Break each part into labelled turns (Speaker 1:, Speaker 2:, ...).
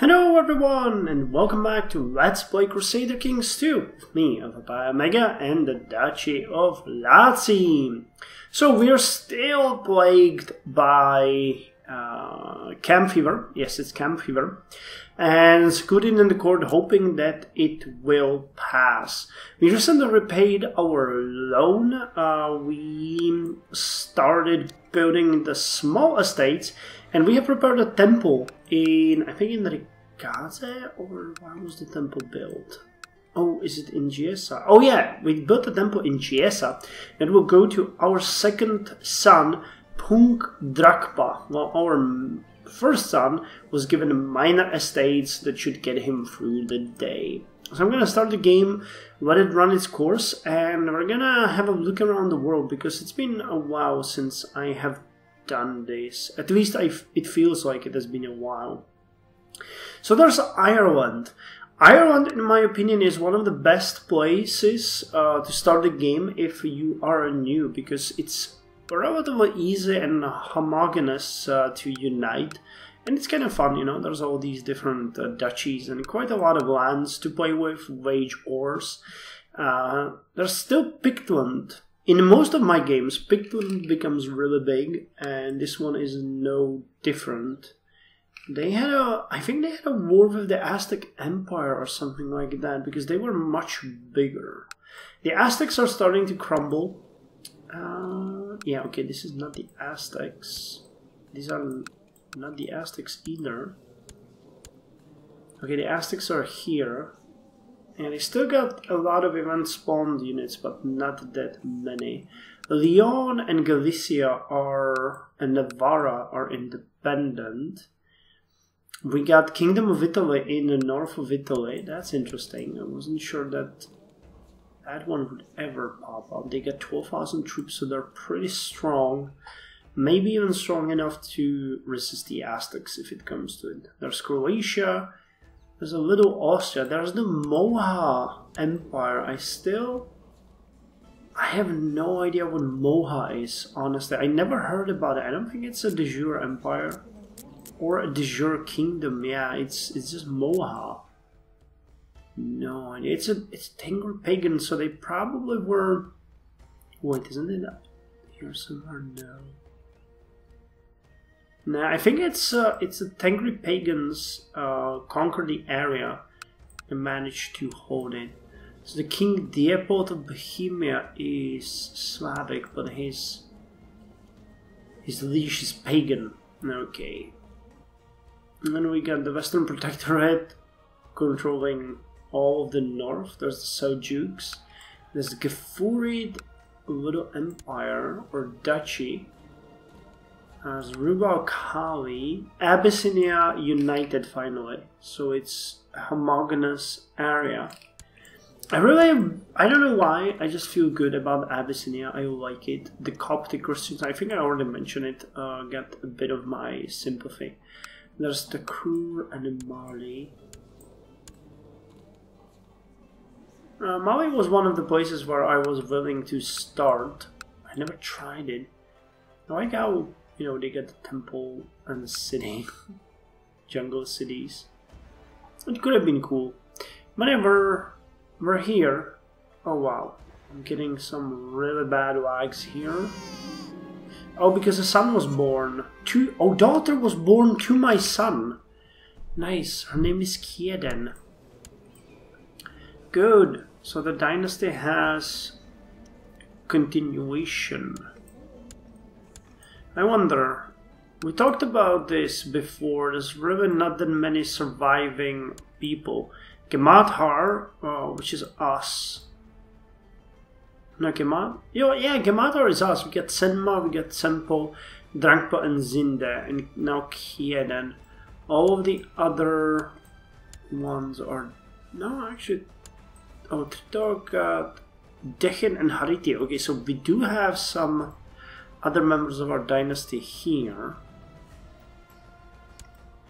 Speaker 1: Hello everyone, and welcome back to Let's Play Crusader King 2 with me, Alfapiomega, and the Duchy of Latze. So we are still plagued by camp fever. Yes, it's camp fever. And scooting in the court, hoping that it will pass. We recently repaid our loan. We started building the small estates, and we have prepared a temple in, I think in the Lhaze, or where was the temple built? Oh, is it in Giesa? Oh yeah, we built a temple in Giesa that will go to our second son, Punk Drakpa. Well, our first son was given minor estates that should get him through the day. So I'm gonna start the game, let it run its course, and we're gonna have a look around the world because it's been a while since I have done this. At least it feels like it has been a while. So there's Ireland. Ireland, in my opinion, is one of the best places to start the game if you are new, because it's relatively easy and homogeneous to unite, and it's kind of fun, you know. There's all these different duchies and quite a lot of lands to play with, wage wars. There's still Pictland. In most of my games, Pictland becomes really big, and this one is no different. They had I think they had a war with the Aztec Empire or something like that, because they were much bigger. The Aztecs are starting to crumble. Yeah, okay, this is not the Aztecs. These are not the Aztecs either. Okay, the Aztecs are here. And they still got a lot of event-spawned units, but not that many. Leon and Galicia and Navarra are independent. We got Kingdom of Italy in the north of Italy. That's interesting. I wasn't sure that one would ever pop up. They got 12,000 troops, so they're pretty strong. Maybe even strong enough to resist the Aztecs if it comes to it. There's Croatia. There's a little Austria. There's the Moha Empire. I have no idea what Moha is, honestly. I never heard about it. I don't think it's a de jure empire or a de jure kingdom. Yeah, it's just Moha. No idea. It's Tengri pagan, so they probably were. Wait, isn't it here somewhere? No. No, I think it's the Tengri pagans conquered the area and managed to hold it. So the King Diepot of Bohemia is Slavic, but his liege is pagan. Okay. And then we got the Western Protectorate controlling all of the north. There's the Seljouks. There's the Gefurid Little Empire or Duchy. There's Rubal Khali. Abyssinia united finally. So it's a homogeneous area. I don't know why, I just feel good about Abyssinia. I like it. The Coptic Christians, I think I already mentioned it, got a bit of my sympathy. There's the Kur and the Mali. Mali was one of the places where I was willing to start. I never tried it. I like how, you know, they get the temple and the city. Jungle cities. It could have been cool. Whenever we're here. Oh wow. I'm getting some really bad lags here. Oh, because the son was born. Daughter was born to my son. Nice. Her name is Kieden. Good. So the dynasty has continuation. I wonder, we talked about this before, there's really not that many surviving people. Gemathar, which is us. No, Gemathar is us. We got Senma, we got Sempo, Drankpa and Zinde, and now Kieden. All of the other ones are... No, actually... Oh, Tritok got Dechin and Hariti. Okay, so we do have some other members of our dynasty here.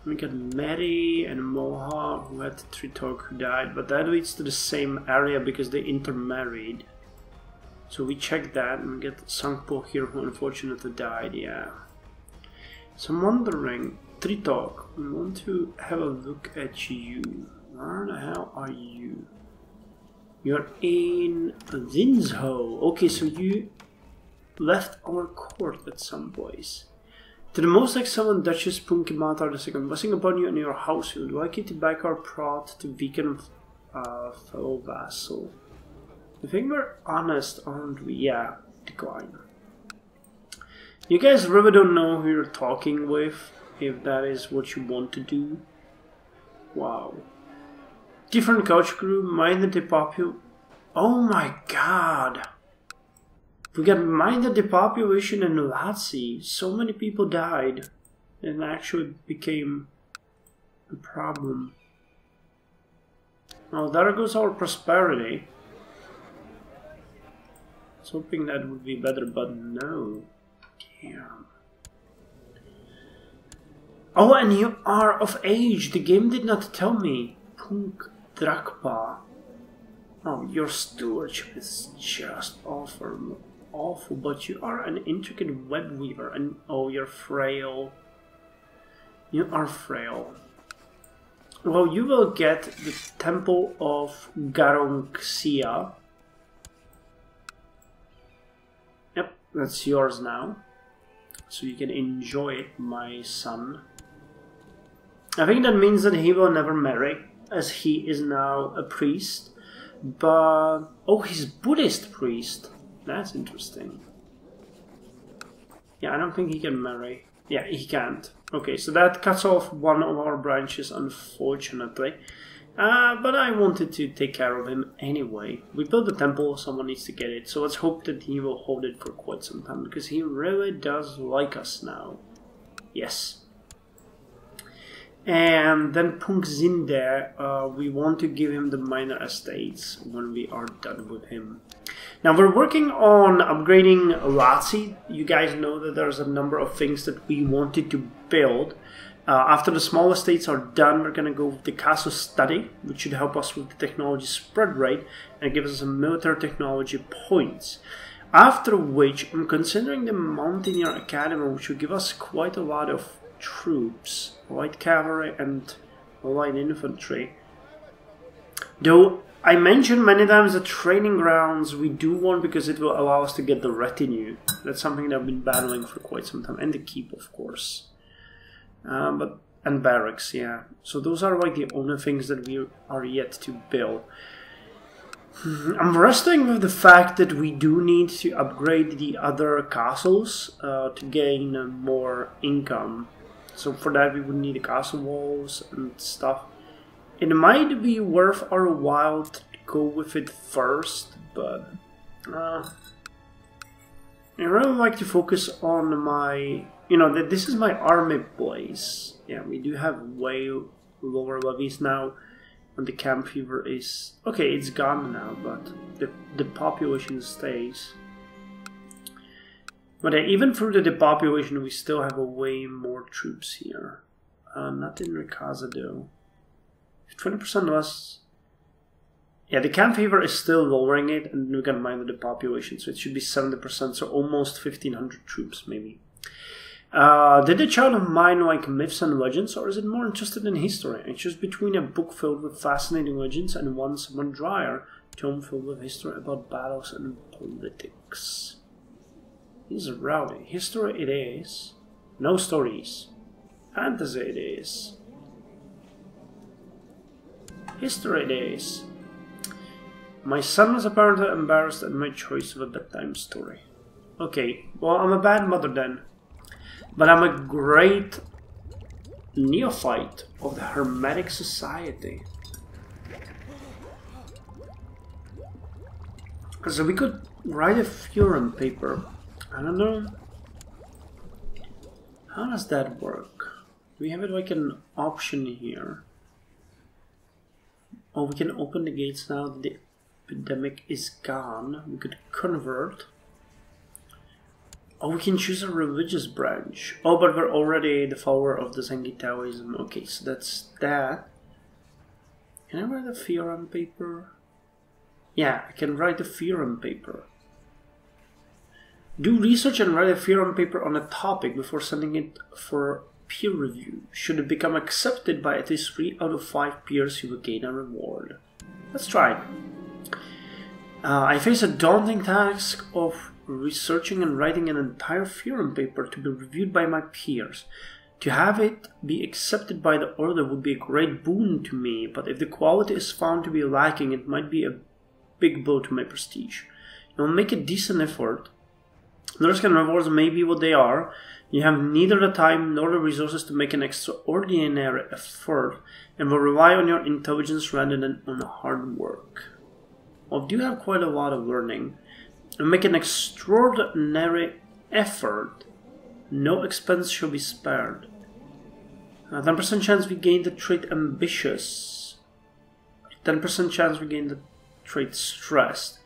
Speaker 1: We got Mary and Moha who had Tritok who died, but that leads to the same area because they intermarried. So we check that and we get Sangpo here who unfortunately died, yeah. So I'm wondering, Tritok, we want to have a look at you. Where the hell are you? You're in Zinzho. Okay, so you left our court at some place. To the most excellent Duchess Punkimata II, blessing upon you and your household, would like you to back our prod to weaken fellow vassal. I think we're honest, aren't we? Yeah, decline. You guys really don't know who you're talking with, if that is what you want to do. Wow. Different couch crew, minded depopulation. Oh my god! We got minded depopulation in Latze. So many people died. It actually became a problem. Well, there goes our prosperity. I was hoping that would be better, but no. Damn. Oh, and you are of age. The game did not tell me. Punk Drakpa. Oh, your stewardship is just awful, but you are an intricate web weaver, and oh, you're frail. You are frail. Well, you will get the Temple of Garongxia. Yep, that's yours now. So you can enjoy it, my son. I think that means that he will never marry, as he is now a priest. But oh, he's Buddhist priest. That's interesting. Yeah, I don't think he can marry. Yeah, he can't. Okay, so that cuts off one of our branches, unfortunately. But I wanted to take care of him anyway. We built the temple, someone needs to get it. So let's hope that he will hold it for quite some time, because he really does like us now. Yes. And then Punkzinder, we want to give him the minor estates when we are done with him. Now we're working on upgrading Latze. You guys know that there's a number of things that we wanted to build. After the small estates are done, we're going to go with the castle study, which should help us with the technology spread rate and give us some military technology points. After which, I'm considering the Mountaineer Academy, which will give us quite a lot of troops, light cavalry and light infantry. Though I mentioned many times the training grounds we do want, because it will allow us to get the retinue. That's something that I've been battling for quite some time, and the keep, of course. And barracks, yeah. So those are like the only things that we are yet to build. I'm wrestling with the fact that we do need to upgrade the other castles to gain more income. So for that we would need the castle walls and stuff. It might be worth our while to go with it first, but I really like to focus on my, this is my army place. Yeah, we do have way lower levies now, and the camp fever is, okay, it's gone now, but the population stays. But even through the depopulation, we still have a way more troops here. Not in Rikaza though. 20% less. Yeah, the camp fever is still lowering it, and we can mind the population, so it should be 70%, so almost 1500 troops maybe. Did the child of mine like myths and legends, or is it more interested in history? I choose between a book filled with fascinating legends and one somewhat drier tome filled with history about battles and politics. He's rowdy. History it is. No stories. Fantasy it is. History it is. My son was apparently embarrassed at my choice of a bedtime story. Okay, well, I'm a bad mother then. But I'm a great neophyte of the Hermetic Society. So we could write a theorem paper. I don't know. How does that work? We have it like an option here. Oh, we can open the gates now that the epidemic is gone. We could convert. Oh, we can choose a religious branch. Oh, but we're already the follower of the Zengi Taoism. Okay, so that's that. Can I write a theorem paper? Yeah, I can write a theorem paper. Do research and write a theorem paper on a topic before sending it for peer review. Should it become accepted by at least 3 out of 5 peers, you will gain a reward. Let's try it. I face a daunting task of researching and writing an entire theorem paper to be reviewed by my peers. To have it be accepted by the order would be a great boon to me, but if the quality is found to be lacking, it might be a big blow to my prestige. You will make a decent effort. The risk and rewards may be what they are. You have neither the time nor the resources to make an extraordinary effort, and will rely on your intelligence rather than on hard work. Well, do you have quite a lot of learning? And make an extraordinary effort. No expense shall be spared. 10% chance we gain the trait ambitious. 10% chance we gain the trait stressed.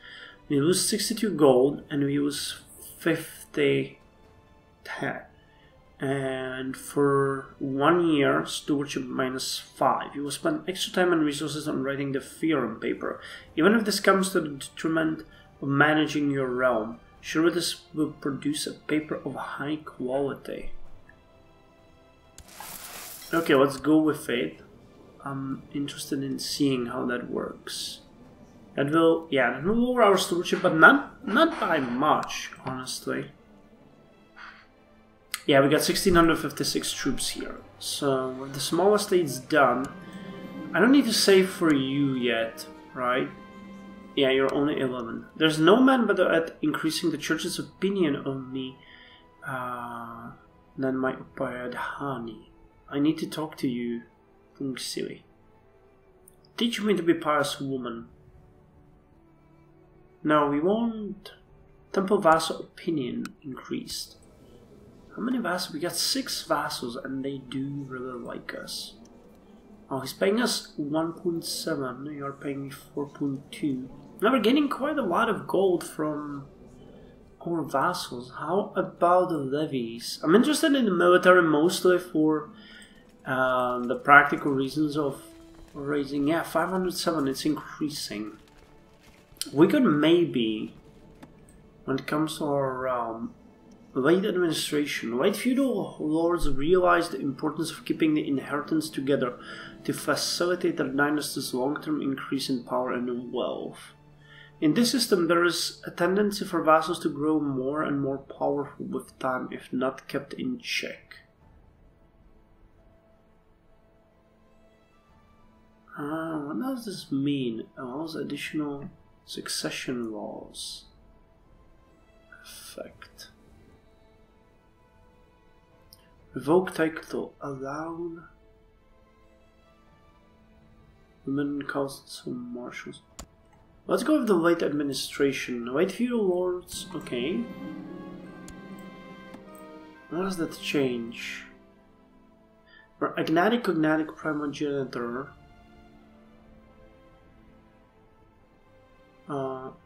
Speaker 1: We lose 62 gold and we lose 50 tech. And for 1 year, stewardship -5. You will spend extra time and resources on writing the theorem paper. Even if this comes to the detriment of managing your realm, surely this will produce a paper of high quality. Okay, let's go with it. I'm interested in seeing how that works. That will, yeah, that will lower our stewardship, but not by much, honestly. Yeah, we got 1656 troops here. So, with the small estate's done, I don't need to save for you yet, right? Yeah, you're only 11. There's no man better at increasing the church's opinion of me than my Upadhani. I need to talk to you, Pungsili. Teach me to be pious woman. No, we want temple vassal opinion increased. How many vassals? We got 6 vassals and they do really like us. Oh, he's paying us 1.7, you're paying me 4.2. Now we're getting quite a lot of gold from our vassals. How about the levies? I'm interested in the military mostly for the practical reasons of raising. Yeah, 507, it's increasing. We could maybe, when it comes to our realm, late administration. Late feudal lords realized the importance of keeping the inheritance together to facilitate their dynasty's long-term increase in power and wealth. In this system, there is a tendency for vassals to grow more and more powerful with time if not kept in check. What does this mean? Allows additional succession laws. Effect. Revoke title. Allow women council marshals. Let's go with the late administration. Late feudal lords. Okay. What does that change? For agnatic cognatic primogenitor.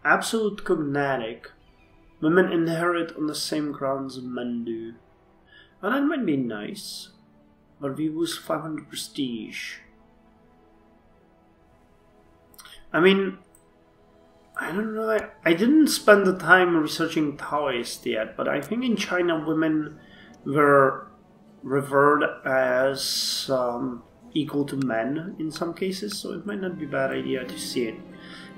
Speaker 1: Absolute cognatic. Women inherit on the same grounds men do. Well, that might be nice. But we lose 500 prestige. I mean, I don't know. I didn't spend the time researching Taoist yet, but I think in China women were revered as equal to men in some cases, so it might not be a bad idea to see it.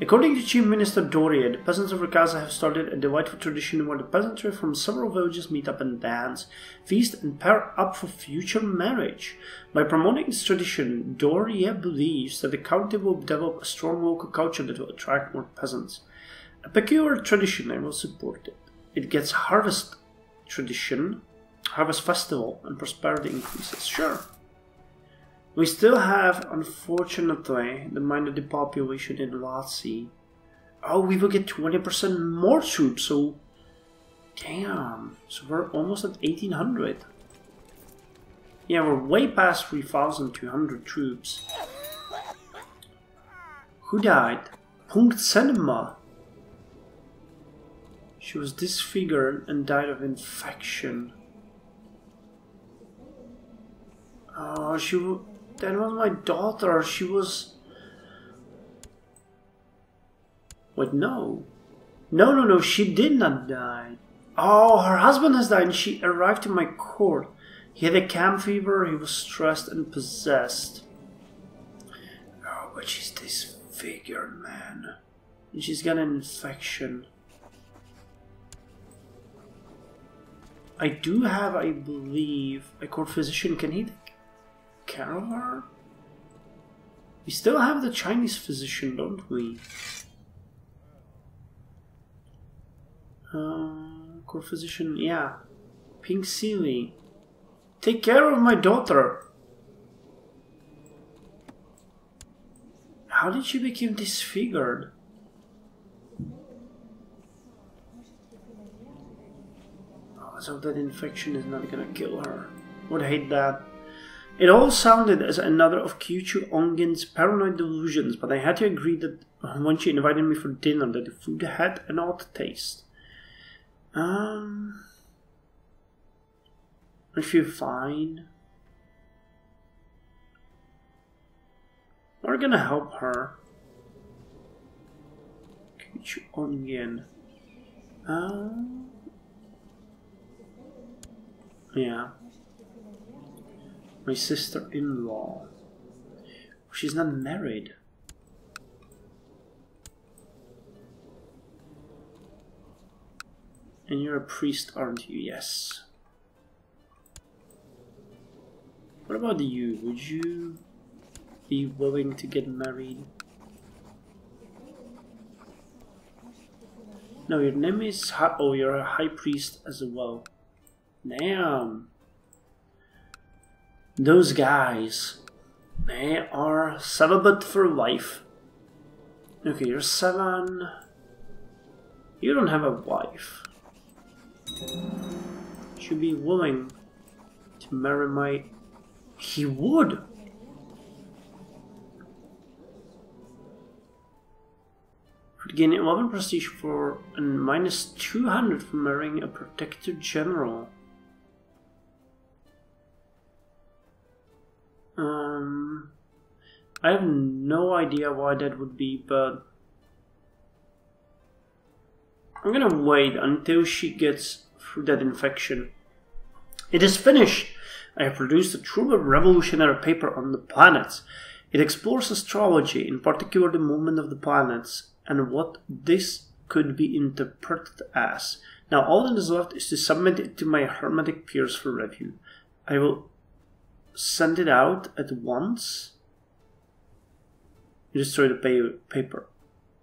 Speaker 1: According to Chief Minister Doria, the peasants of Rakaza have started a delightful tradition where the peasantry from several villages meet up and dance, feast, and pair up for future marriage. By promoting this tradition, Doria believes that the county will develop a strong local culture that will attract more peasants. A peculiar tradition, I will support it. It gets harvest tradition, harvest festival, and prosperity increases. Sure. We still have, unfortunately, the minority population in Latze. Oh, we will get 20% more troops, so... Damn. So we're almost at 1800. Yeah, we're way past 3,200 troops. Who died? Punkt Senma. She was disfigured and died of infection. Oh, that was my daughter. She was... Wait, no. No, she did not die. Oh, her husband has died and she arrived to my court. He had a camp fever, he was stressed and possessed. Oh, but she's disfigured, man. And she's got an infection. I do have, I believe, a court physician. Can he take care of her? We still have the Chinese physician, don't we? Court physician, yeah. Pink Sealy. Take care of my daughter. How did she become disfigured? Oh, so that infection is not gonna kill her. Would hate that. It all sounded as another of CK2 Ongin's paranoid delusions, but I had to agree that when she invited me for dinner that the food had an odd taste. I feel fine. We're gonna help her. CK2 Ongin. Yeah. My sister-in-law. She's not married. And you're a priest, aren't you? Yes. What about you? Would you be willing to get married? No, your name is... Oh, you're a high priest as well. Damn. Those guys. They are celibate for life. Okay, you're 7. You don't have a wife. Should be willing to marry my... He would. Would gain 11 prestige for and minus 200 for marrying a protected general. I have no idea why that would be, but I'm gonna wait until she gets through that infection. It is finished. I have produced a truly revolutionary paper on the planets. It explores astrology, in particular the movement of the planets, and what this could be interpreted as. Now all that is left is to submit it to my hermetic peers for review. I will send it out at once. You destroy the paper.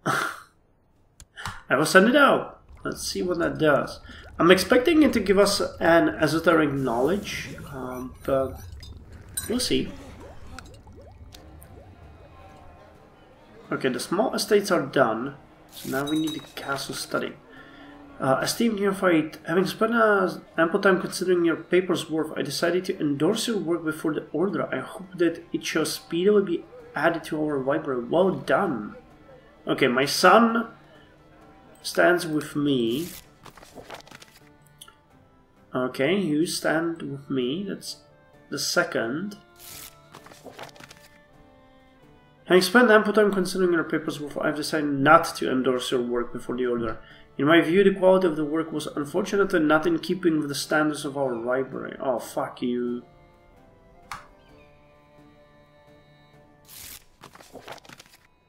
Speaker 1: I will send it out. Let's see what that does. I'm expecting it to give us an esoteric knowledge, but we'll see. Okay, the small estates are done, so now we need the castle study. Esteemed neophyte, having spent ample time considering your paper's worth, I decided to endorse your work before the order. I hope that it shall speedily be added to our library. Well done. Okay, my son stands with me. Okay, you stand with me. That's the second. Having spent ample time considering your paper's worth, I've decided not to endorse your work before the order. In my view, the quality of the work was unfortunately not in keeping with the standards of our library. Oh, fuck you.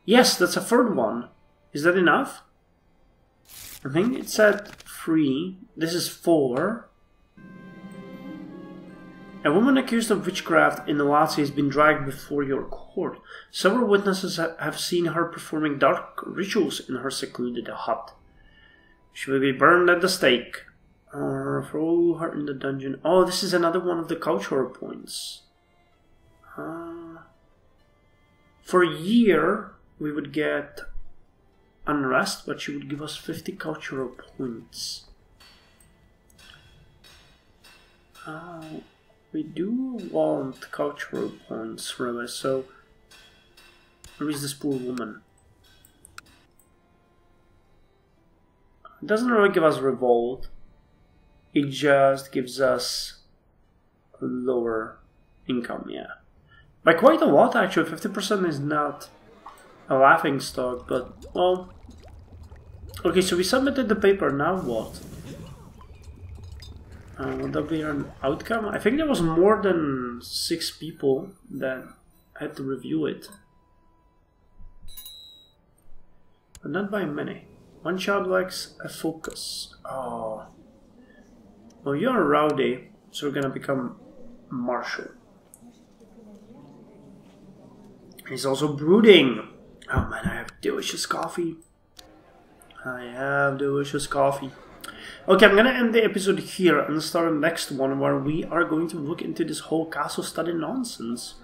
Speaker 1: Yes, that's a third one. Is that enough? I think it said 3. This is 4. A woman accused of witchcraft in the Latze has been dragged before your court. Several witnesses have seen her performing dark rituals in her secluded hut. She will be burned at the stake. Or throw her in the dungeon. Oh, this is another one of the cultural points. For a year, we would get unrest, but she would give us 50 cultural points. We do want cultural points, really, so where is this poor woman? It doesn't really give us revolt, it just gives us a lower income, yeah. By quite a lot, actually. 50% is not a laughing stock, but, well... Okay, so we submitted the paper, now what? Would that be an outcome? I think there was more than 6 people that had to review it. But not by many. One child lacks a focus. Oh. Well, you're rowdy, so we're gonna become martial. He's also brooding. Oh man, I have delicious coffee. I have delicious coffee. Okay, I'm gonna end the episode here and start the next one where we are going to look into this whole castle study nonsense.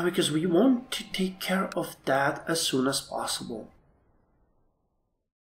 Speaker 1: Because we want to take care of that as soon as possible.